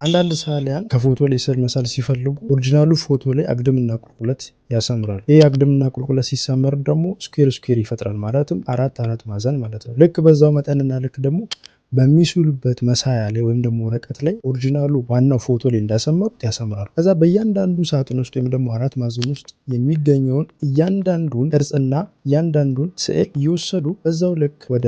አንዳንድ ሰዓሊያን ከፎቶ ላይ ስዕል መሳል ሲፈልጉ ኦሪጂናሉ ፎቶ ላይ አግድምና ቁልቁለት ያሰምራሉ። ይህ አግድምና ቁልቁለት ሲሰመር ደግሞ ስኩዌር ይፈጥራል። ማለትም አራት ማዕዘን ማለት ነው። ልክ በዛው መጠንና ልክ ደግሞ በሚስሉበት መሳያ ላይ ወይም ደግሞ ወረቀት ላይ ኦሪጂናሉ ዋናው ፎቶ ላይ እንዳሰመሩት ያሰምራሉ። ከዛ በእያንዳንዱ ሳጥን ውስጥ ወይም ደግሞ አራት ማዕዘን ውስጥ የሚገኘውን እያንዳንዱን ቅርጽና እያንዳንዱን ስዕል እየወሰዱ በዛው ልክ ወደ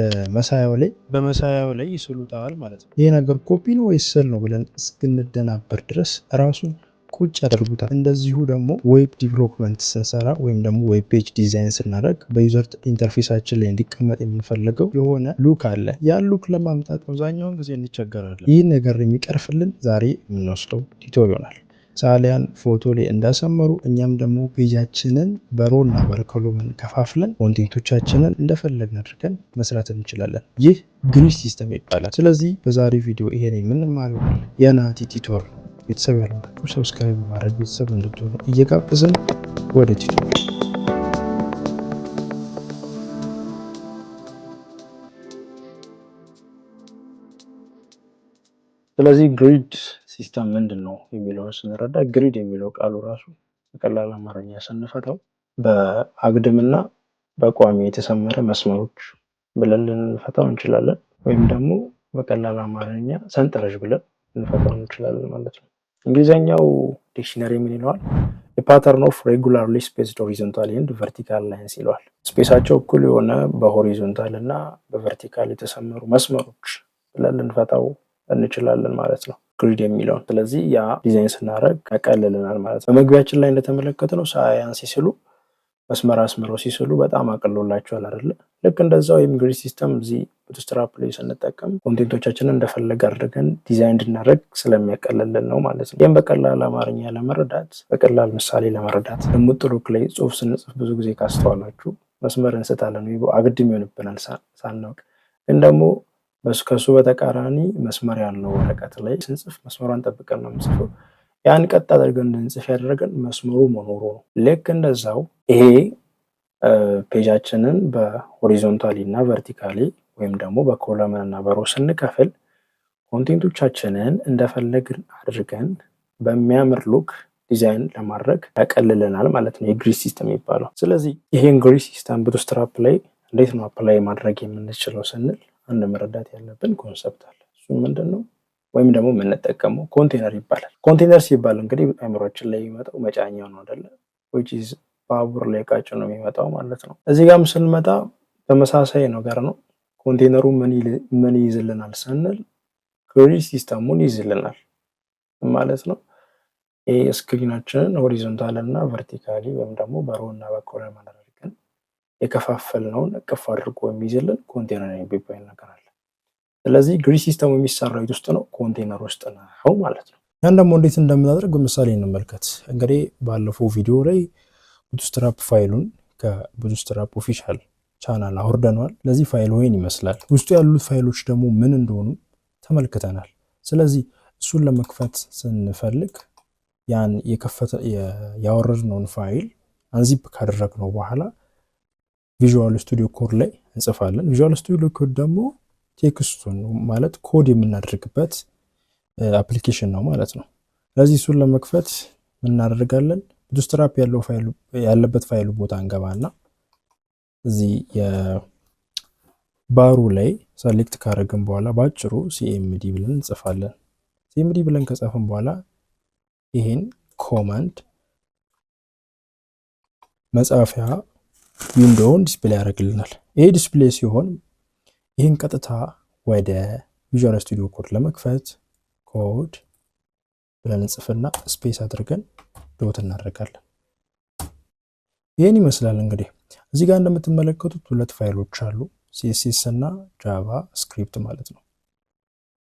በመሳያው ላይ ይስሉታል ማለት ነው። ይሄ ነገር ኮፒ ነው ወይስ ስዕል ነው ብለን እስክንደናበር ድረስ ራሱን ቁጭ ያደርጉታል። እንደዚሁ ደግሞ ዌብ ዲቨሎፕመንት ስንሰራ ወይም ደግሞ ዌብ ፔጅ ዲዛይን ስናደርግ በዩዘር ኢንተርፌሳችን ላይ እንዲቀመጥ የምንፈልገው የሆነ ሉክ አለ። ያን ሉክ ለማምጣት አብዛኛውን ጊዜ እንቸገራለን። ይህ ነገር የሚቀርፍልን ዛሬ የምንወስደው ቲቶሪያል ይሆናል። ሰዓሊያን ፎቶ ላይ እንዳሰመሩ እኛም ደግሞ ፔጃችንን በሮ እና በኮሎመን ከፋፍለን ኮንቴንቶቻችንን እንደፈለግን አድርገን መስራት እንችላለን። ይህ ግሪድ ሲስተም ይባላል። ስለዚህ በዛሬ ቪዲዮ ይሄን የምንማረው የናቲ ቲቶር ቤተሰብ ያላችሁ ሰብስክራይብ ማድረግ ቤተሰብ እንድትሆኑ እየጋበዝን ወደ ቲቶር። ስለዚህ ግሪድ ሲስተም ምንድን ነው የሚለውን ስንረዳ ግሪድ የሚለው ቃሉ ራሱ በቀላል አማርኛ ስንፈታው በአግድምና በቋሚ የተሰመረ መስመሮች ብለን ልንፈታው እንችላለን። ወይም ደግሞ በቀላል አማርኛ ሰንጠረዥ ብለን ልንፈታው እንችላለን ማለት ነው። እንግሊዘኛው ዲክሽነሪ ምን ይለዋል? የፓተርን ኦፍ ሬጉላርሊ ስፔስድ ሆሪዞንታል ኤንድ ቨርቲካል ላይንስ ይለዋል። ስፔሳቸው እኩል የሆነ በሆሪዞንታል እና በቨርቲካል የተሰመሩ መስመሮች ብለን ልንፈታው እንችላለን ማለት ነው ግሪድ የሚለውን። ስለዚህ ያ ዲዛይን ስናደርግ ያቀልልናል ማለት ነው። በመግቢያችን ላይ እንደተመለከትነው ሰዓሊያን ሲስሉ መስመር አስምረው ሲስሉ በጣም አቅሎላቸዋል አይደለ? ልክ እንደዛው የግሪድ ሲስተም እዚህ ቡትስትራፕ ላይ ስንጠቀም ኮንቴንቶቻችንን እንደፈለገ አድርገን ዲዛይን እንድናደርግ ስለሚያቀልልን ነው ማለት ነው። ይህም በቀላል አማርኛ ለመረዳት በቀላል ምሳሌ ለመረዳት ሙጥሩክ ላይ ጽሁፍ ስንጽፍ ብዙ ጊዜ ካስተዋላችሁ መስመር እንስታለን ወይ አግድም ይሆንብናል ሳናውቅ። ግን ደግሞ ከሱ በተቃራኒ መስመር ያለው ወረቀት ላይ ስንጽፍ መስመሯን ጠብቀን ነው የምንጽፈው። ያን ቀጥ አድርገን እንድንጽፍ ያደረገን መስመሩ መኖሩ ነው። ልክ እንደዛው ይሄ ፔጃችንን በሆሪዞንታሊ እና ቨርቲካሊ ወይም ደግሞ በኮለመን እና በሮ ስንከፍል ኮንቴንቶቻችንን እንደፈለግን አድርገን በሚያምር ሉክ ዲዛይን ለማድረግ ያቀልልናል ማለት ነው የግሪድ ሲስተም የሚባለው። ስለዚህ ይሄን ግሪድ ሲስተም ቡትስትራፕ ላይ እንዴት ነው አፕላይ ማድረግ የምንችለው ስንል አንድ መረዳት ያለብን ኮንሰፕት አለ። እሱ ምንድን ነው? ወይም ደግሞ የምንጠቀመው ኮንቴነር ይባላል። ኮንቴነር ሲባል እንግዲህ አእምሯችን ላይ የሚመጣው መጫኛው ነው አይደለ? which is ባቡር ላይ ቃጭ ነው የሚመጣው ማለት ነው። እዚህ ጋርም ስንመጣ ተመሳሳይ ነገር ነው። ኮንቴነሩ ምን ይይዝልናል ስንል ግሪድ ሲስተሙን ይይዝልናል ማለት ነው። ይሄ ስክሪናችንን ሆሪዞንታል እና ቨርቲካሊ ወይም ደግሞ በሮ እና በኮለመን አድርገን የከፋፈልነውን እቅፍ አድርጎ የሚይዝልን ኮንቴነር የሚባል ነገር አለ። ስለዚህ ግሪድ ሲስተሙ የሚሰራው የት ውስጥ ነው? ኮንቴነር ውስጥ ነው ማለት ነው። ያን ደግሞ እንዴት እንደምናደርግ በምሳሌ እንመልከት። እንግዲህ ባለፈው ቪዲዮ ላይ ቡትስትራፕ ፋይሉን ከቡትስትራፕ ኦፊሻል ቻናል አውርደናል። ለዚህ ፋይል ወይን ይመስላል። ውስጡ ያሉት ፋይሎች ደግሞ ምን እንደሆኑ ተመልክተናል። ስለዚህ እሱን ለመክፈት ስንፈልግ ያን ያወረድነውን ፋይል አንዚፕ ካደረግነው በኋላ ቪዥዋል ስቱዲዮ ኮድ ላይ እንጽፋለን። ቪዥዋል ስቱዲዮ ኮድ ደግሞ ቴክስቱን ማለት ኮድ የምናደርግበት አፕሊኬሽን ነው ማለት ነው። ስለዚህ እሱን ለመክፈት ምን እናደርጋለን? ቡትስትራፕ ያለበት ፋይሉ ቦታ እንገባና እዚህ የባሩ ላይ ሰሌክት ካደረግን በኋላ ባጭሩ ሲኤምዲ ብለን እንጽፋለን። ሲኤምዲ ብለን ከጻፍን በኋላ ይሄን ኮማንድ መጻፊያ ዊንዶውን ዲስፕሌይ ያደርግልናል። ይሄ ዲስፕሌይ ሲሆን ይህን ቀጥታ ወደ ቪዥዋል ስቱዲዮ ኮድ ለመክፈት ኮድ ብለን እንጽፍና ስፔስ አድርገን ዶት እናደርጋለን። ይህን ይመስላል። እንግዲህ እዚህ ጋር እንደምትመለከቱት ሁለት ፋይሎች አሉ፣ ሲኤስኤስ እና ጃቫ ስክሪፕት ማለት ነው።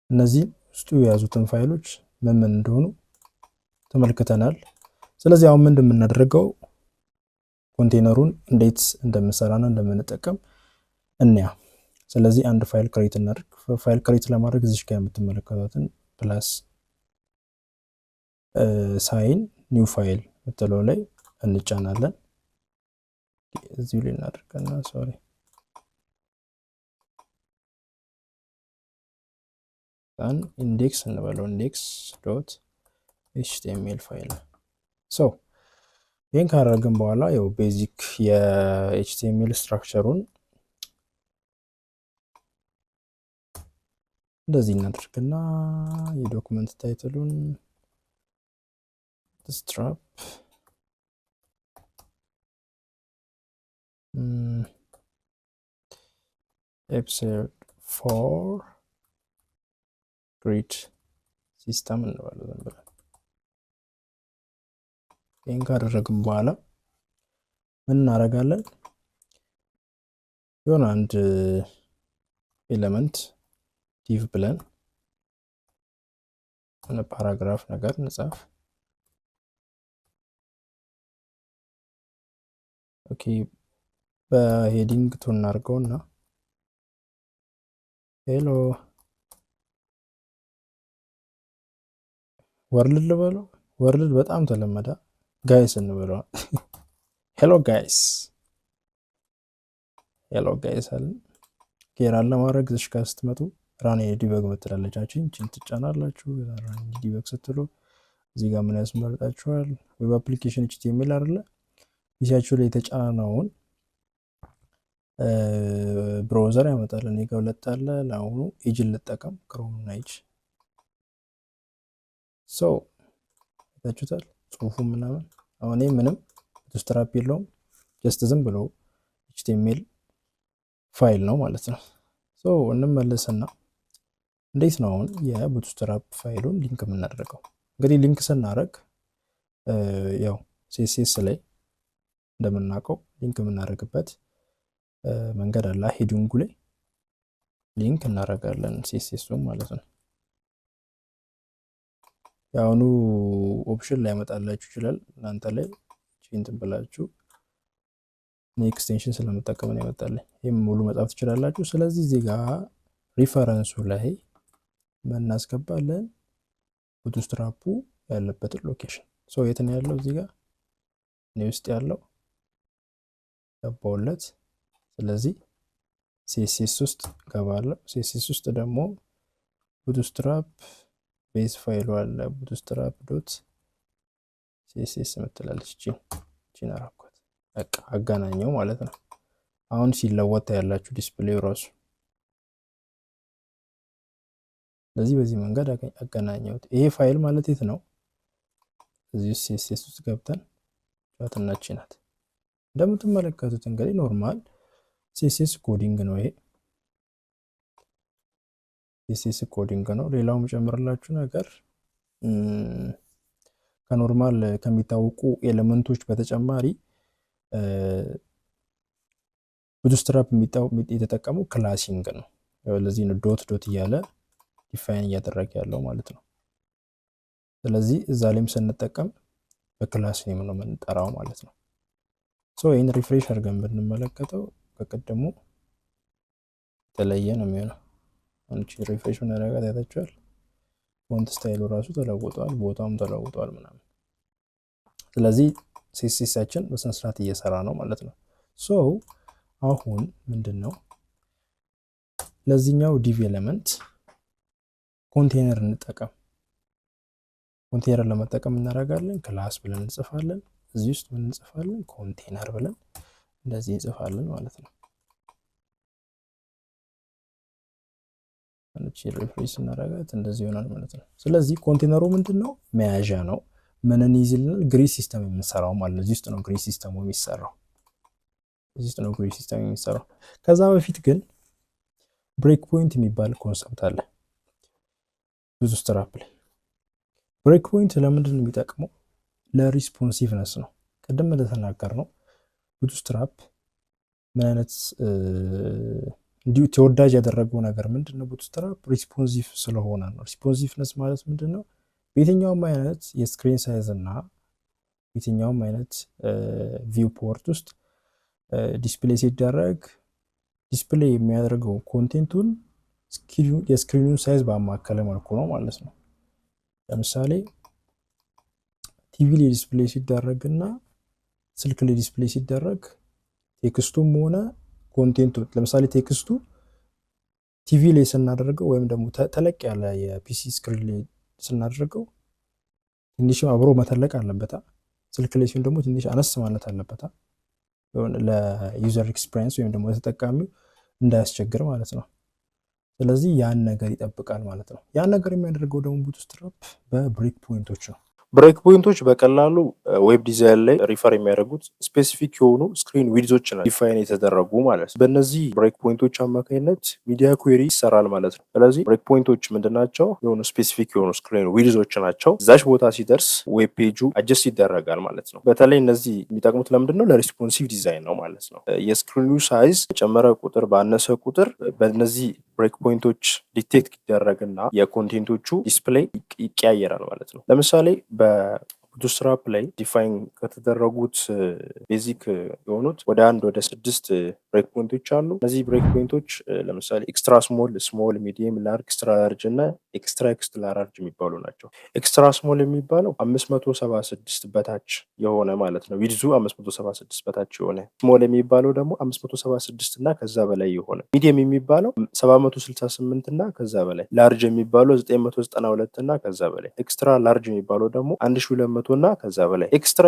እነዚህ ውስጡ የያዙትን ፋይሎች ምን እንደሆኑ ተመልክተናል። ስለዚህ አሁን ምንድን የምናደርገው ኮንቴነሩን እንዴት እንደምንሰራና እንደምንጠቀም እንያ። ስለዚህ አንድ ፋይል ክሬት እናድርግ። ፋይል ክሬት ለማድረግ እዚህ ጋር የምትመለከቱትን ፕላስ ሳይን ኒው ፋይል ምትለው ላይ እንጫናለን። እዚሁ ላይ እናድርገና ሶሪ ኢንዴክስ እንበለው ኢንዴክስ ዶት ኤችቲኤምኤል ፋይል ሶ ይህን ካደረግን በኋላ ያው ቤዚክ የኤችቲኤምኤል ስትራክቸሩን እንደዚህ እናድርግና የዶክመንት ታይትሉን ስትራፕ ኤፒሶድ 4 ግሪድ ሲስተም እንበለው ብለን ይህን ካደረግን በኋላ ምን እናደርጋለን? የሆነ አንድ ኤሌመንት ዲቭ ብለን ፓራግራፍ ነገር እንጻፍ። ኦኬ በሄዲንግ ቱ እናድርገውና ሄሎ ወርልድ ልበለው። ወርልድ በጣም ተለመደ። ጋይስ እንበለው። ሄሎ ጋይስ አለን። ራን ለማድረግ እዚህ ጋር ስትመጡ ራን ዲበግ ምትላለቻችን ችን ትጫናላችሁ። ራን ዲበግ ስትሉ እዚህ ጋር ምን ያስመርጣችኋል? ዌብ አፕሊኬሽን ኤችቲኤምኤል አይደለ? ፒሲያችሁ ላይ የተጫነውን ብራውዘር ያመጣልን። እኔ ጋር ሁለት አለ። ለአሁኑ ኤጅን ልጠቀም፣ ክሮም እና ኤጅ። ሶ ታችሁታል ጽሁፉ ምናምን። አሁን ምንም ቡትስትራፕ የለውም፣ ጀስት ዝም ብሎ ኤችቲኤምኤል ፋይል ነው ማለት ነው። ሶ እንመለስና እንዴት ነው አሁን የቡትስትራፕ ፋይሉን ሊንክ የምናደርገው? እንግዲህ ሊንክ ስናደርግ ያው ሲኤስኤስ ላይ እንደምናውቀው ሊንክ የምናደርግበት መንገድ አለ። ሄዲንጉ ላይ ሊንክ እናደርጋለን ሲኤስኤሱን ማለት ነው። የአሁኑ ኦፕሽን ላይ ያመጣላችሁ ይችላል። እናንተ ላይ እንትን ብላችሁ ኤክስቴንሽን ስለምጠቀም ነው ያመጣልኝ። ይሄም ሙሉ መጻፍ ትችላላችሁ። ስለዚህ እዚህ ጋር ሪፈረንሱ ላይ ምን እናስገባለን? ቡትስትራፑ ያለበትን ሎኬሽን። ሶ የት ነው ያለው? እዚህ ጋር እኔ ውስጥ ያለው ገባውለት። ስለዚህ ሲኤስኤስ ውስጥ ገባለሁ። ሲኤስኤስ ውስጥ ደግሞ ቡትስትራፕ ቤዝ ፋይሉ አለ። ቡትስትራፕ ዶት ሲኤስኤስ ምትላለች። እቺን አራኳት። በቃ አገናኘው ማለት ነው። አሁን ሲለወጥ ያላችሁ ዲስፕሌው ራሱ ስለዚህ በዚህ መንገድ አገናኘሁት። ይሄ ፋይል ማለት የት ነው? እዚህ ሲኤስኤስ ውስጥ ገብተን ጫትናች ናት። እንደምትመለከቱት እንግዲህ ኖርማል ሲኤስኤስ ኮዲንግ ነው። ይሄ ሲኤስኤስ ኮዲንግ ነው። ሌላው መጨመርላችሁ ነገር ከኖርማል ከሚታወቁ ኤሌመንቶች በተጨማሪ ቡትስትራፕ የተጠቀመው ክላሲንግ ነው። ለዚህ ነው ዶት ዶት እያለ ዲፋይን እያደረገ ያለው ማለት ነው። ስለዚህ እዛ ላይም ስንጠቀም በክላስ ኔም ነው የምንጠራው ማለት ነው። ሶ ይህን ሪፍሬሽ አድርገን ብንመለከተው ከቀደሙ የተለየ ነው የሚሆነው። አንቺ ሪፍሬሽ ምናደርጋት ያታችኋል። ፎንት ስታይሉ ራሱ ተለውጧል፣ ቦታውም ተለውጧል ምናምን። ስለዚህ ሲኤስኤሳችን በስነ ስርዓት እየሰራ ነው ማለት ነው። ሶ አሁን ምንድነው ለዚህኛው ዲቭ ኤሌመንት ኮንቴነር እንጠቀም። ኮንቴነር ለመጠቀም እናደርጋለን ክላስ ብለን እንጽፋለን። እዚህ ውስጥ ምን እንጽፋለን? ኮንቴነር ብለን እንደዚህ እንጽፋለን ማለት ነው። አንቺ ሪፍሬሽ እናደርጋት እንደዚህ ይሆናል ማለት ነው። ስለዚህ ኮንቴነሩ ምንድነው? መያዣ ነው። ምንን ይዝልናል? ግሪድ ሲስተም የምንሰራው ማለት ነው። እዚህ ውስጥ ነው ግሪድ ሲስተሙ የሚሰራው። እዚህ ውስጥ ነው ግሪድ ሲስተም የሚሰራው። ከዛ በፊት ግን ብሬክ ፖይንት የሚባል ኮንሰፕት አለ ቡትስትራፕ ላይ። ብሬክ ፖይንት ለምንድን ነው የሚጠቅመው? ለሪስፖንሲቭነስ ነው። ቅድም እንደተናገር ነው ቡትስትራፕ ምን አይነት እንዲሁ ተወዳጅ ያደረገው ነገር ምንድነው? ቡትስትራፕ ሪስፖንሲቭ ስለሆነ ነው። ሪስፖንሲቭነስ ማለት ምንድነው? በየትኛውም አይነት የስክሪን ሳይዝ እና የትኛውም አይነት ቪው ፖርት ውስጥ ዲስፕሌይ ሲደረግ ዲስፕሌይ የሚያደርገው ኮንቴንቱን የስክሪኑን ሳይዝ ባማከለ መልኩ ነው ማለት ነው። ለምሳሌ ቲቪ ላይ ዲስፕሌይ ሲደረግ እና ስልክ ላይ ዲስፕሌይ ሲደረግ ቴክስቱም ሆነ ኮንቴንቱ፣ ለምሳሌ ቴክስቱ ቲቪ ላይ ስናደርገው ወይም ደግሞ ተለቅ ያለ የፒሲ ስክሪን ላይ ስናደርገው ትንሽ አብሮ መተለቅ አለበታ። ስልክ ላይ ሲሆን ደግሞ ትንሽ አነስ ማለት አለበታ፣ ለዩዘር ኤክስፒሪየንስ ወይም ደግሞ ለተጠቃሚው እንዳያስቸግር ማለት ነው። ስለዚህ ያን ነገር ይጠብቃል ማለት ነው። ያን ነገር የሚያደርገው ደግሞ ቡትስትራፕ በብሬክ ፖይንቶች ነው። ብሬክ ፖይንቶች በቀላሉ ዌብ ዲዛይን ላይ ሪፈር የሚያደርጉት ስፔሲፊክ የሆኑ ስክሪን ዊድዞች ናቸው፣ ዲፋይን የተደረጉ ማለት ነው። በእነዚህ ብሬክ ፖይንቶች አማካኝነት ሚዲያ ኩዌሪ ይሰራል ማለት ነው። ስለዚህ ብሬክ ፖይንቶች ምንድናቸው? የሆኑ ስፔሲፊክ የሆኑ ስክሪን ዊድዞች ናቸው። እዛች ቦታ ሲደርስ ዌብ ፔጁ አጀስት ይደረጋል ማለት ነው። በተለይ እነዚህ የሚጠቅሙት ለምንድን ነው? ለሪስፖንሲቭ ዲዛይን ነው ማለት ነው። የስክሪኑ ሳይዝ በጨመረ ቁጥር ባነሰ ቁጥር በእነዚህ ብሬክ ፖይንቶች ዲቴክት ይደረግና የኮንቴንቶቹ ዲስፕሌይ ይቀያየራል ማለት ነው። ለምሳሌ በቡትስትራፕ ላይ ዲፋይን ከተደረጉት ቤዚክ የሆኑት ወደ 6 ብሬክ ፖይንቶች አሉ። እነዚህ ብሬክ ፖይንቶች ለምሳሌ ኤክስትራ ስሞል፣ ስሞል፣ ሚዲየም፣ ላርጅ፣ ኤክስትራ ላርጅ እና ኤክስትራ ላርጅ የሚባሉ ናቸው። ኤክስትራ ስሞል የሚባለው 576 በታች የሆነ ማለት ነው። ዊድዙ 576 በታች የሆነ። ስሞል የሚባለው ደግሞ 576 እና ከዛ በላይ የሆነ። ሚዲየም የሚባለው 768 እና ከዛ በላይ። ላርጅ የሚባለው 992 እና ከዛ በላይ። ኤክስትራ ላርጅ የሚባለው ደግሞ 1200 እና ከዛ በላይ። ኤክስትራ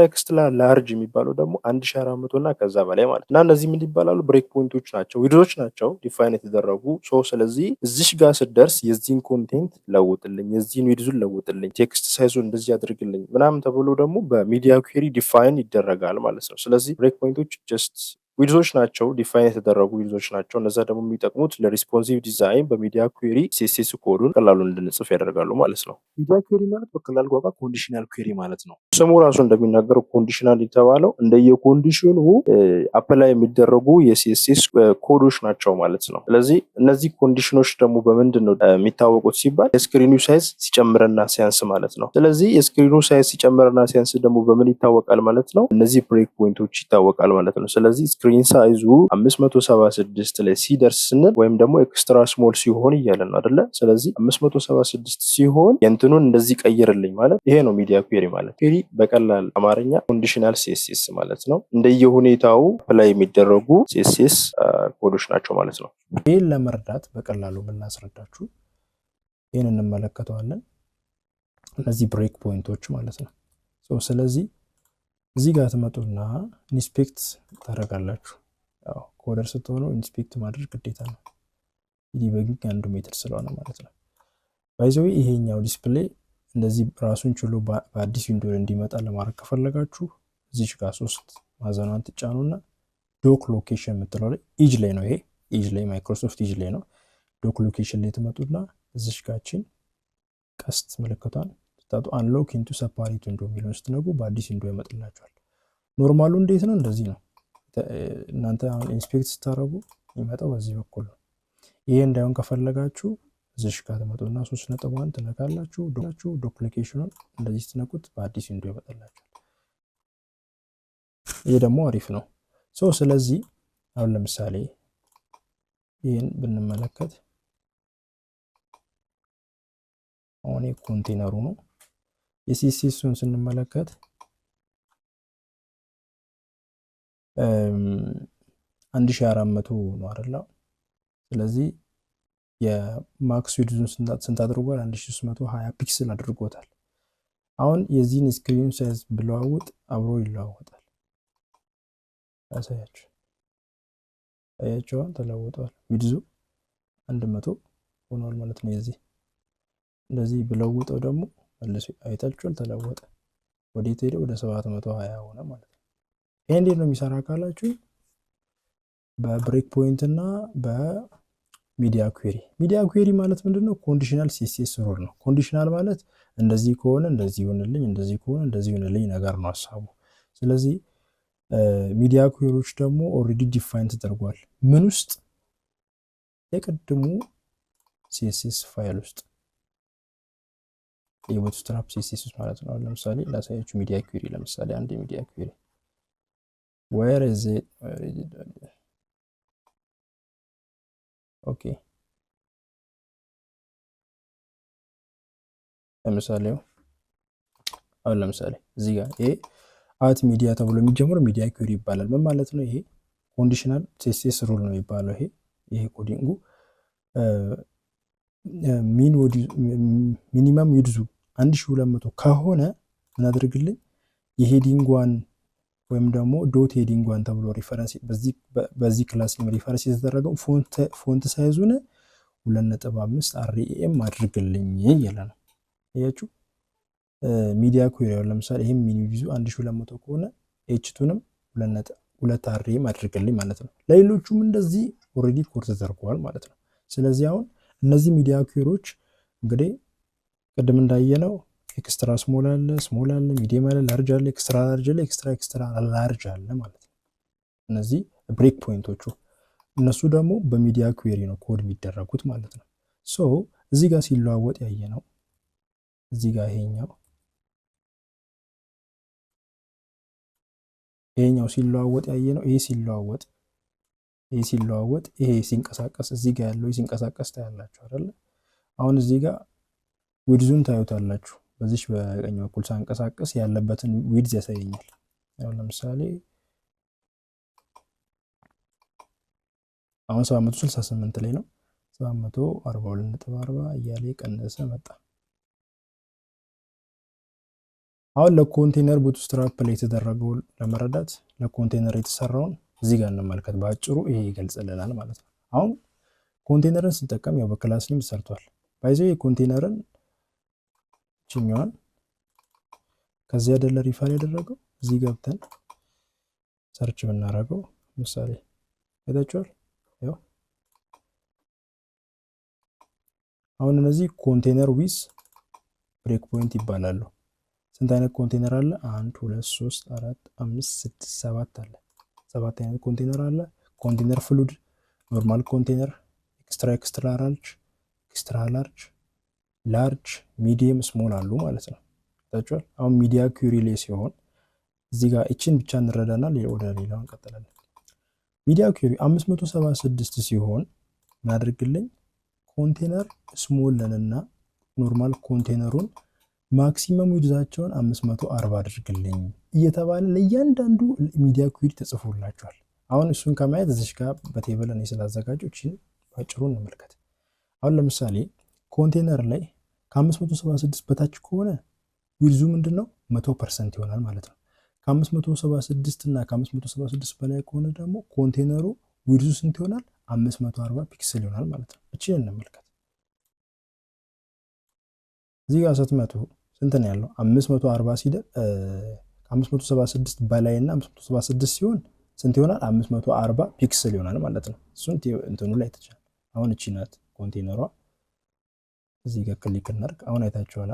ላርጅ የሚባለው ደግሞ 1400 እና ከዛ በላይ ማለት እና እነዚህ ምን ይባላሉ? ብሬክ ፖይንቶች ናቸው፣ ዊድዞች ናቸው ዲፋይን የተደረጉ። ስለዚህ እዚሽ ጋር ስትደርስ የዚህን ኮንቴንት ለውጥልኝ፣ የዚህን ዊድዙን ለውጥልኝ፣ ቴክስት ሳይዙን እንደዚህ አድርግልኝ ምናምን ተብሎ ደግሞ በሚዲያ ኩዌሪ ዲፋይን ይደረጋል ማለት ነው። ስለዚህ ብሬክ ፖይንቶች ጀስት ዊድዞች ናቸው፣ ዲፋይን የተደረጉ ዊድዞች ናቸው። እነዛ ደግሞ የሚጠቅሙት ለሪስፖንሲቭ ዲዛይን በሚዲያ ኩዌሪ ሲኤስኤስ ኮዱን ቀላሉ እንድንጽፍ ያደርጋሉ ማለት ነው። ሚዲያ ኩዌሪ ማለት በቀላል ቋንቋ ኮንዲሽናል ኩዌሪ ማለት ነው። ስሙ ራሱ እንደሚናገረው ኮንዲሽናል የተባለው እንደየኮንዲሽኑ አፕላይ የሚደረጉ የሲኤስኤስ ኮዶች ናቸው ማለት ነው። ስለዚህ እነዚህ ኮንዲሽኖች ደግሞ በምንድን ነው የሚታወቁት ሲባል የስክሪኑ ሳይዝ ሲጨምርና ሲያንስ ማለት ነው። ስለዚህ የስክሪኑ ሳይዝ ሲጨምርና ሲያንስ ደግሞ በምን ይታወቃል ማለት ነው? እነዚህ ብሬክ ፖይንቶች ይታወቃል ማለት ነው። ስለዚህ ስክሪን ሳይዙ 576 ላይ ሲደርስ ስንል ወይም ደግሞ ኤክስትራ ስሞል ሲሆን እያለን አይደለ? ስለዚህ 576 ሲሆን የእንትኑን እንደዚህ ቀይርልኝ ማለት ይሄ ነው ሚዲያ ኩዌሪ ማለት። ኩዌሪ በቀላል አማርኛ ኮንዲሽናል ሲኤስኤስ ማለት ነው። እንደየሁኔታው ላይ የሚደረጉ ሲኤስኤስ ኮዶች ናቸው ማለት ነው። ይህን ለመርዳት በቀላሉ ብናስረዳችሁ ይህን እንመለከተዋለን። እነዚህ ብሬክ ፖይንቶች ማለት ነው። ስለዚህ እዚህ ጋር ትመጡና ኢንስፔክት ታደርጋላችሁ። ያው ኮደር ስትሆኑ ኢንስፔክት ማድረግ ግዴታ ነው። ዲበጊንግ 1 ሜትር ስለሆነ ማለት ነው። ባይዘው ይሄኛው ዲስፕሌይ እንደዚህ ራሱን ችሎ በአዲስ ዊንዶ እንዲመጣ ለማድረግ ከፈለጋችሁ እዚች ጋር 3 ማዕዘኗን ትጫኑና ዶክ ሎኬሽን የምትለው ላይ ኢጅ ላይ ነው። ይሄ ኢጅ ላይ ማይክሮሶፍት ኢጅ ላይ ነው። ዶክ ሎኬሽን ላይ ትመጡና እዚች ጋችን ቀስት ምልክቷን ስታጡ አንሎክ ኢንቱ ሰፓሬት ዊንዶ የሚለውን ስትነጉ በአዲስ ዊንዶ ይመጥላችኋል። ኖርማሉ እንዴት ነው? እንደዚህ ነው። እናንተ አሁን ኢንስፔክት ስታደርጉ የሚመጣው በዚህ በኩል ነው። ይሄ እንዳይሆን ከፈለጋችሁ እዚሽ ጋር ትመጡና 3.1 ትነካላችሁ። ዶክ ሎኬሽኑን እንደዚህ ስትነኩት በአዲስ ዊንዶ ይመጣላችኋል። ይሄ ደግሞ አሪፍ ነው። ስለዚህ አሁን ለምሳሌ ይህን ብንመለከት አሁን ኮንቴነሩ ነው። የሲኤስኤሱን ስንመለከት 1400 ነው አይደል? ስለዚህ የማክስ ዊድዙን ስንት አድርጓል? 1320 ፒክስል አድርጎታል። አሁን የዚህን ስክሪን ሳይዝ ብለዋውጥ አብሮ ይለዋወጣል። ያሳያችሁ አያቸዋን ተለውጧል። ዊድዙ 100 ሆኗል ማለት ነው። የዚህ እንደዚህ ብለውጠው ደግሞ መልሶ አይታችኋል፣ ተለወጠ። ወዴት ሄደ? ወደ 720 ሆነ ማለት ነው። ይሄ እንዴት ነው የሚሰራ ካላችሁ በብሬክ ፖይንት እና በሚዲያ ኩዌሪ። ሚዲያ ኩዌሪ ማለት ምንድነው? ኮንዲሽናል ሲኤስኤስ ሩል ነው። ኮንዲሽናል ማለት እንደዚህ ከሆነ እንደዚህ ይሆንልኝ፣ እንደዚህ ከሆነ እንደዚህ ይሆንልኝ ነገር ነው ሐሳቡ። ስለዚህ ሚዲያ ኩዌሪዎች ደግሞ ኦልሬዲ ዲፋይን ተደርጓል። ምን ውስጥ? የቅድሙ ሲኤስኤስ ፋይል ውስጥ የቡትስትራፕ ሲኤስኤስ ማለት ነው። ለምሳሌ ላሳያችሁ ሚዲያ ኩዌሪ። ለምሳሌ አንድ ሚዲያ ኩዌሪ where is it ኦኬ። ለምሳሌ አሁን ለምሳሌ እዚህ ጋር ይሄ አት ሚዲያ ተብሎ የሚጀምረው ሚዲያ ኩዌሪ ይባላል። ምን ማለት ነው? ይሄ ኮንዲሽናል ሲኤስኤስ ሩል ነው የሚባለው። ይሄ ኮዲንጉ ሚኒመም ዊድዙ 1200 ከሆነ ምን አድርግልኝ የሄዲንጓን ወይም ደግሞ ዶት ሄዲንጓን ተብሎ ሪፈረንስ በዚህ ክላስ ሪፈረንስ የተደረገው ፎንት ሳይዙን 2.5 አርኤም አድርግልኝ እያለ ነው። አያችሁ ሚዲያ ኩዌሪ ለምሳሌ ይሄም ሚኒ ቪዙ 1200 ከሆነ ኤችቱንም 2 አርኤም አድርግልኝ ማለት ነው። ለሌሎቹም እንደዚህ ኦልሬዲ ኮድ ተደርጓል ማለት ነው። ስለዚህ አሁን እነዚህ ሚዲያ ኩዌሪዎች እንግዲህ ቅድም እንዳየነው ኤክስትራ ስሞል አለ፣ ሚዲየም አለ፣ ላርጅ አለ፣ ኤክስትራ ላርጅ አለ፣ ኤክስትራ ላርጅ አለ ማለት ነው። እነዚህ ብሬክ ፖይንቶቹ እነሱ ደግሞ በሚዲያ ኩዌሪ ነው ኮድ የሚደረጉት ማለት ነው። ሶ እዚህ ጋር ሲለዋወጥ ያየ ነው። እዚህ ጋር ይሄኛው ሲለዋወጥ ያየ ነው። ይሄ ሲለዋወጥ ይሄ ሲንቀሳቀስ እዚህ ጋር ያለው ሲንቀሳቀስ ታያላችሁ አይደለ? አሁን እዚህ ጋር ዊድዙን ታዩታላችሁ። በዚህ በቀኝ በኩል ሳንቀሳቀስ ያለበትን ዊድዝ ያሳየኛል። ያው ለምሳሌ አሁን 768 ላይ ነው። 742.40 እያለ ቀነሰ መጣ። አሁን ለኮንቴነር ቡትስትራፕ ላይ የተደረገው ለመረዳት ለኮንቴነር የተሰራውን እዚህ ጋር እንመልከት። በአጭሩ ይሄ ይገልጽልናል ማለት ነው። አሁን ኮንቴነርን ስንጠቀም ያው በክላስ ኔም ተሰርቷል። ባይዘው የኮንቴነርን ችኛዋን ከዚህ አይደለ ሪፈር ያደረገው እዚህ ገብተን ሰርች ብናደርገው ምሳሌ አይታችኋል። ያው አሁን እነዚህ ኮንቴነር ዊዝ ብሬክ ፖይንት ይባላሉ። ስንት አይነት ኮንቴነር አለ? 1 2 3 4 5 6 7 አለ። 7 አይነት ኮንቴነር አለ። ኮንቴነር ፍሉድ፣ ኖርማል ኮንቴነር፣ ኤክስትራ ላርጅ፣ ላርጅ፣ ሚዲየም፣ ስሞል አሉ ማለት ነው። ታውቃላችሁ። አሁን ሚዲያ ኩዌሪ ላይ ሲሆን እዚህ ጋር እቺን ብቻ እንረዳና ወደ ሌላው እንቀጥላለን። ሚዲያ ኩዌሪ 576 ሲሆን እናድርግልኝ ኮንቴነር ስሞልንና ኖርማል ኮንቴነሩን ማክሲመም ዊድዛቸውን 540 አድርግልኝ እየተባለ ለእያንዳንዱ ሚዲያ ኩዌሪ ተጽፎላቸዋል። አሁን እሱን ከማየት እዚህ ጋር በቴብል እኔ ስላዘጋጀው እቺን ባጭሩ እንመልከት። አሁን ለምሳሌ ኮንቴነር ላይ ከ576 በታች ከሆነ ዊድዙ ምንድነው 100% ይሆናል ማለት ነው። ከ576 እና ከ576 በላይ ከሆነ ደግሞ ኮንቴነሩ ዊድዙ ስንት ይሆናል? 540 ፒክሰል ይሆናል ማለት ነው። እቺን እንመልከት። እዚህ ጋር 700 ስንት ነው ያለው? 540 ሲደር 576 በላይ እና 576 ሲሆን ስንት ይሆናል? 540 ፒክሰል ይሆናል ማለት ነው። እሱን እንትኑ ላይ ተቻለ። አሁን እቺ ናት ኮንቴነሯ። እዚህ ጋር ክሊክ እናድርግ። አሁን አይታችኋል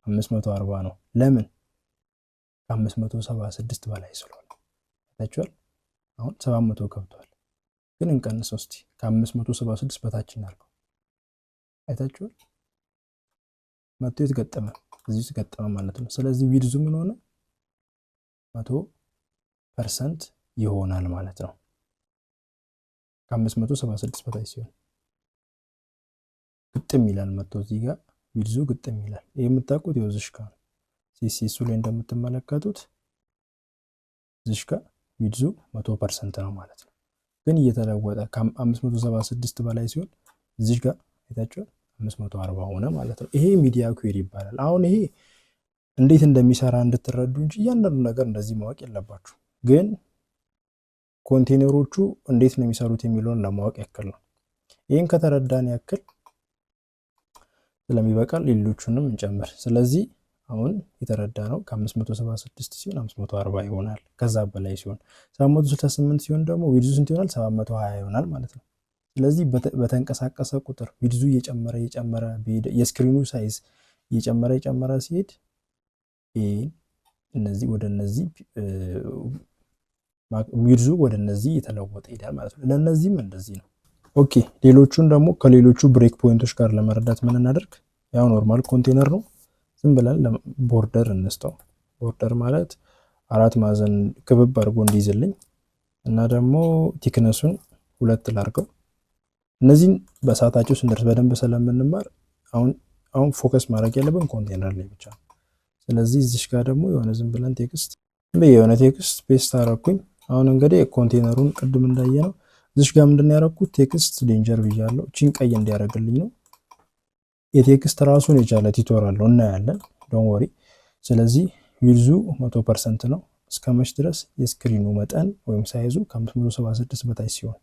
540 ነው። ለምን? ከ576 በላይ ስለሆነ አይታችኋል። አሁን 700 ገብቷል። ግን እንቀንሰው እስቲ ከ576 በታች እናድርገው። አይታችኋል መቶ የተገጠመ እዚህ የተገጠመ ማለት ነው። ስለዚህ ዊድዙ ምን ሆነ? 100% ይሆናል ማለት ነው። ከ576 በታች ሲሆን ግጥም ይላል መቶ እዚህ ጋር ዊድዙ ግጥም ይላል። ይሄ የምታውቁት የውዝሽ ጋር ሲሲሱ ላይ እንደምትመለከቱት እዚህ ጋር ዊድዙ 100% ነው ማለት ነው። ግን እየተለወጠ ከ576 በላይ ሲሆን እዚህ ጋር አይታችኋል 540 ሆነ ማለት ነው። ይሄ ሚዲያ ኩዌሪ ይባላል። አሁን ይሄ እንዴት እንደሚሰራ እንድትረዱ እንጂ እያንዳንዱ ነገር እንደዚህ ማወቅ የለባችሁ። ግን ኮንቴነሮቹ እንዴት ነው የሚሰሩት የሚለውን ለማወቅ ያክል ነው። ይሄን ከተረዳን ያክል ስለሚበቃል ሌሎቹንም እንጨምር። ስለዚህ አሁን የተረዳ ነው ከ576 ሲሆን 540 ይሆናል። ከዛ በላይ ሲሆን 768 ሲሆን ደግሞ ዊድዙ ስንት ይሆናል? 720 ይሆናል ማለት ነው። ስለዚህ በተንቀሳቀሰ ቁጥር ዊድዙ እየጨመረ የስክሪኑ ሳይዝ እየጨመረ ሲሄድ እነዚህ ወደ እነዚህ ዊድዙ ወደ እነዚህ የተለወጠ ይሄዳል ማለት ነው። ለነዚህም እንደዚህ ነው። ኦኬ ሌሎቹን ደግሞ ከሌሎቹ ብሬክ ፖይንቶች ጋር ለመረዳት ምን እናደርግ? ያው ኖርማል ኮንቴነር ነው። ዝም ብለን ቦርደር እንስተው። ቦርደር ማለት 4 ማዕዘን ክብብ አድርጎ እንዲይዝልኝ እና ደግሞ ቲክነሱን 2 ላድርገው። እነዚህን በሰዓታቸው ስንደርስ በደንብ ስለምንማር አሁን ፎከስ ማድረግ ያለብን ኮንቴነር ላይ ብቻ ነው። ስለዚህ እዚህ ጋር ደግሞ የሆነ ዝም ብለን ቴክስት ፔስት አደረኩኝ። አሁን እንግዲህ ኮንቴነሩን ቅድም እንዳየነው እዚህ ጋር ምንድነው ያደረኩት ቴክስት ዴንጀር ብያለሁ። እቺን ቀይ እንዲያደርግልኝ ነው። የቴክስት ራሱን የቻለ ቲቶሪያል ነው እናያለን፣ ዶንት ወሪ። ስለዚህ ዊድዙ 100% ነው። እስከመች ድረስ የስክሪኑ መጠን ወይም ሳይዙ ከ576 በታች ሲሆን፣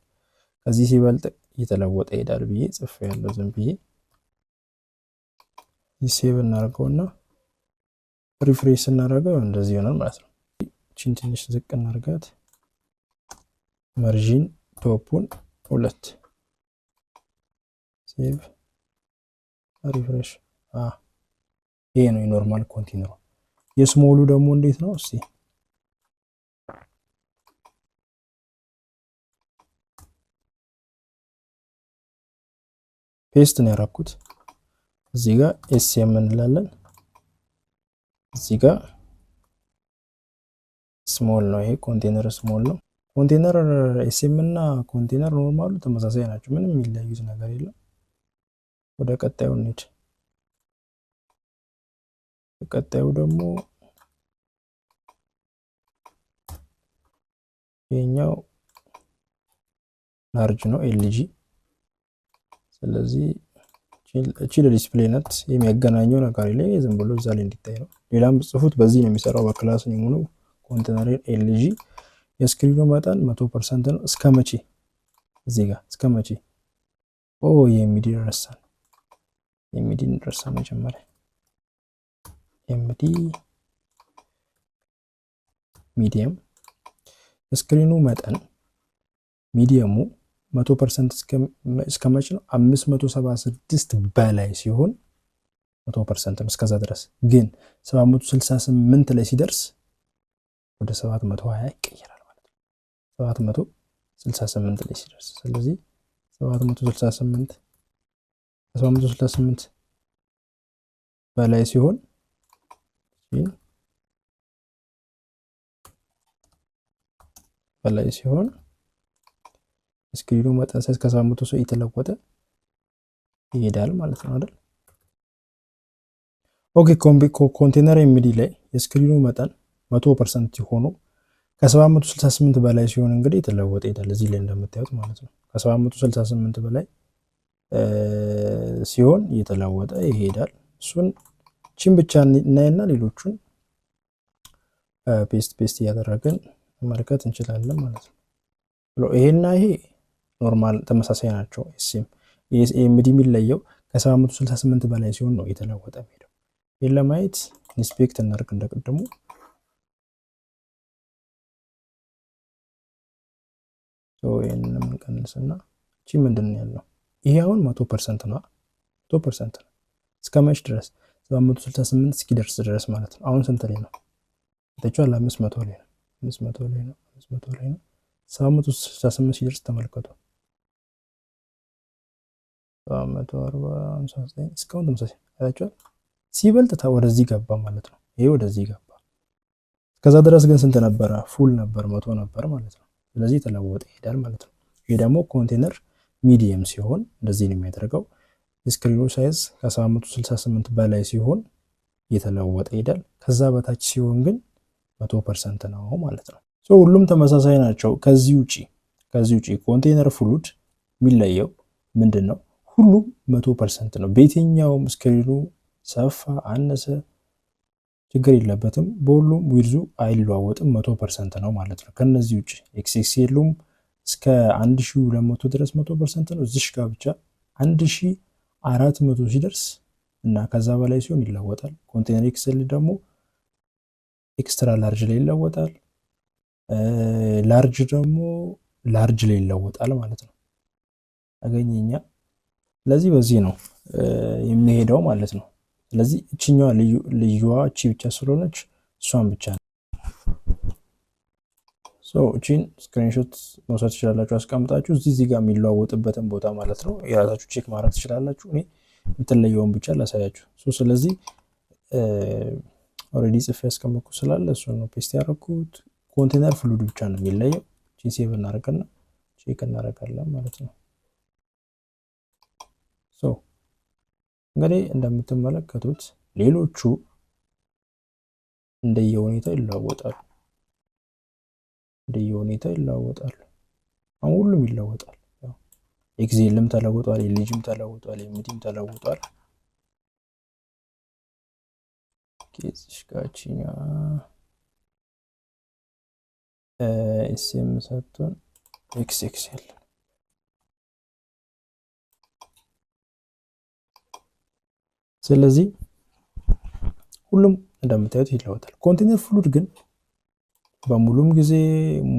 ከዚህ ሲበልጥ እየተለወጠ ይሄዳል ብዬ ጽፌያለሁ። ዝም ብዬ ሴቭ እናደርገውና ሪፍሬሽ እናደርገው እንደዚህ ይሆናል ማለት ነው። እቺን ትንሽ ዝቅ እናድርጋት። መርጂን ቶፑን 2 ሴቭ ሪፍሬሽ። ይሄ ነው የኖርማል ኮንቴነሩ። የስሞሉ ደግሞ እንዴት ነው? እስቲ ፔስት ነው ያደረኩት። እዚህ ጋር ኤስኤም እንላለን። እዚህ ጋር ስሞል ነው። ይሄ ኮንቴነር ስሞል ነው። ኮንቴነር ኤስኤም እና ኮንቴነር ኖርማሉ ተመሳሳይ ናቸው። ምንም የሚለዩት ነገር የለም። ወደ ቀጣዩ እንሂድ። ቀጣዩ ደግሞ ይሄኛው ላርጅ ነው ኤልጂ። ስለዚህ እቺ ለዲስፕሌይ ናት። የሚያገናኘው ነገር የለም። ዝም ብሎ እዛ ላይ እንዲታይ ነው። ሌላም ጽፉት በዚህ ነው የሚሰራው። በክላስ ነው የሚሆነው። ኮንቴነር ኤልጂ የስክሪኑ መጠን 100% ነው። እስከ መቼ? እዚህ ጋር እስከ መቼ? የሚዲ ረሳን። የሚዲ እንረሳ መጀመሪያ። ኤምዲ ሚዲየም የስክሪኑ መጠን ሚዲየሙ 100% እስከ መቼ ነው? 576 በላይ ሲሆን 100% ነው። እስከዛ ድረስ ግን 768 ላይ ሲደርስ ወደ 720 ይቀየራል ማለት ነው። 768 ላይ ሲደርስ። ስለዚህ 768 በላይ ሲሆን ስክሪኑ መጠን ሳይዝ ከ700 ሰው እየተለወጠ ይሄዳል ማለት ነው አይደል? ኦኬ ኮንቴነር ኤምዲ ላይ የስክሪኑ መጠን 100% ሲሆኑ ከ768 በላይ ሲሆን እንግዲህ የተለወጠ ይሄዳል። እዚህ ላይ እንደምታዩት ማለት ነው። ከ768 በላይ ሲሆን እየተለወጠ ይሄዳል። እሱን ቺን ብቻ እናይና ሌሎቹን ፔስት እያደረግን መመልከት እንችላለን ማለት ነው። ይሄና ይሄ ኖርማል ተመሳሳይ ናቸው። ኤምዲ የሚለየው ከ768 በላይ ሲሆን ነው የተለወጠ የሚሄደው። ይሄን ለማየት ኢንስፔክት እናድርግ እንደቀደሙ። ይሄንን እንቀንስና እቺ ምንድነው ያለው? ይሄ አሁን 100% ነው። 100% ነው። እስከ መች ድረስ? 768 እስኪደርስ ድረስ ማለት ነው። አሁን ስንት ላይ ነው? ተቻለ 500 ላይ ነው። 500 ላይ ነው። 768 ሲደርስ ተመልከቱ። 740 እስካሁን ተመሳሳይ አይታችኋል። ሲበልጥ ወደዚህ ገባ ማለት ነው። ይሄ ወደዚህ ገባ። ከዛ ድረስ ግን ስንት ነበረ? ፉል ነበር፣ 100 ነበር ማለት ነው። ስለዚህ ተለወጠ ይሄዳል ማለት ነው። ይሄ ደግሞ ኮንቴነር ሚዲየም ሲሆን እንደዚህ ነው የሚያደርገው። የስክሪኑ ሳይዝ ከ768 በላይ ሲሆን እየተለወጠ ይሄዳል። ከዛ በታች ሲሆን ግን 100% ነው ማለት ነው። ሁሉም ተመሳሳይ ናቸው። ከዚህ ውጪ ኮንቴነር ፍሉድ የሚለየው ምንድን ነው? ሁሉም 100% ነው። በየትኛውም ስክሪኑ ሰፋ አነሰ ችግር የለበትም። በሁሉም ዊድዙ አይለዋወጥም፣ 100% ነው ማለት ነው። ከነዚህ ውጪ ኤክስኤልም እስከ 1200 ድረስ 100% ነው። እዚሽ ጋር ብቻ 1400 ሲደርስ እና ከዛ በላይ ሲሆን ይለወጣል። ኮንቴነር ኤክስኤል ደግሞ ኤክስትራ ላርጅ ላይ ይለወጣል። ላርጅ ደግሞ ላርጅ ላይ ይለወጣል ማለት ነው። አገኘኛ። ስለዚህ በዚህ ነው የሚሄደው ማለት ነው። ስለዚህ እቺኛዋ ልዩዋ እቺ ብቻ ስለሆነች እሷን ብቻ ነው። እቺን ስክሪንሾት መውሰድ ትችላላችሁ፣ አስቀምጣችሁ እዚህ ጋር የሚለዋወጥበትን ቦታ ማለት ነው የራሳችሁ ቼክ ማድረግ ትችላላችሁ። እኔ የምትለየውን ብቻ ላሳያችሁ። ስለዚህ ኦልሬዲ ጽፌ ያስቀመጥኩ ስላለ እሱን ነው ፔስት ያደረኩት። ኮንቴነር ፍሉድ ብቻ ነው የሚለየው። እቺን ሴቭ እናደርግና ቼክ እናደርጋለን ማለት ነው። እንግዲህ እንደምትመለከቱት ሌሎቹ እንደየሁኔታ ይለዋወጣሉ። አሁን ሁሉም ይለወጣል። ኤክሴልም ተለውጧል፣ ኤልጂም ተለውጧል፣ ኤምዲም ተለውጧል። እዚሽ ጋችኛ ኤስኤም ሰጥቶን ኤክስኤል። ስለዚህ ሁሉም እንደምታዩት ይለወጣል። ኮንቴነር ፍሉድ ግን በሙሉም ጊዜ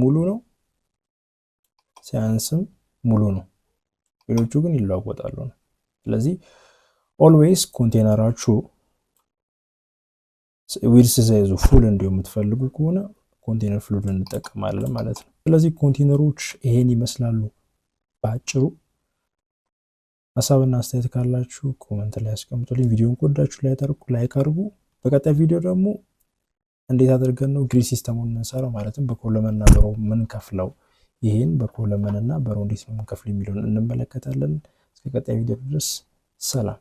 ሙሉ ነው፣ ሲያንስም ሙሉ ነው። ሌሎቹ ግን ይለዋወጣሉ ነው። ስለዚህ ኦልዌይስ ኮንቴነራችሁ ዊድስ ሳይዙ ፉል እንዲሁም የምትፈልጉ ከሆነ ኮንቴነር ፍሉድ እንጠቀማለን ማለት ነው። ስለዚህ ኮንቴነሮች ይሄን ይመስላሉ በአጭሩ። ሀሳብና አስተያየት ካላችሁ ኮመንት ላይ አስቀምጡልኝ። ቪዲዮን ከወዳችሁ ላይክ አድርጉ። በቀጣይ ቪዲዮ ደግሞ እንዴት አድርገን ነው ግሪድ ሲስተሙን እንሰራው ማለትም በኮለመን እና በሮ ምን ከፍለው ይሄን በኮለመን እና በሮ እንዴት ነው ምን ከፍለው የሚለውን እንመለከታለን። እስከ ቀጣይ ቪዲዮ ድረስ ሰላም።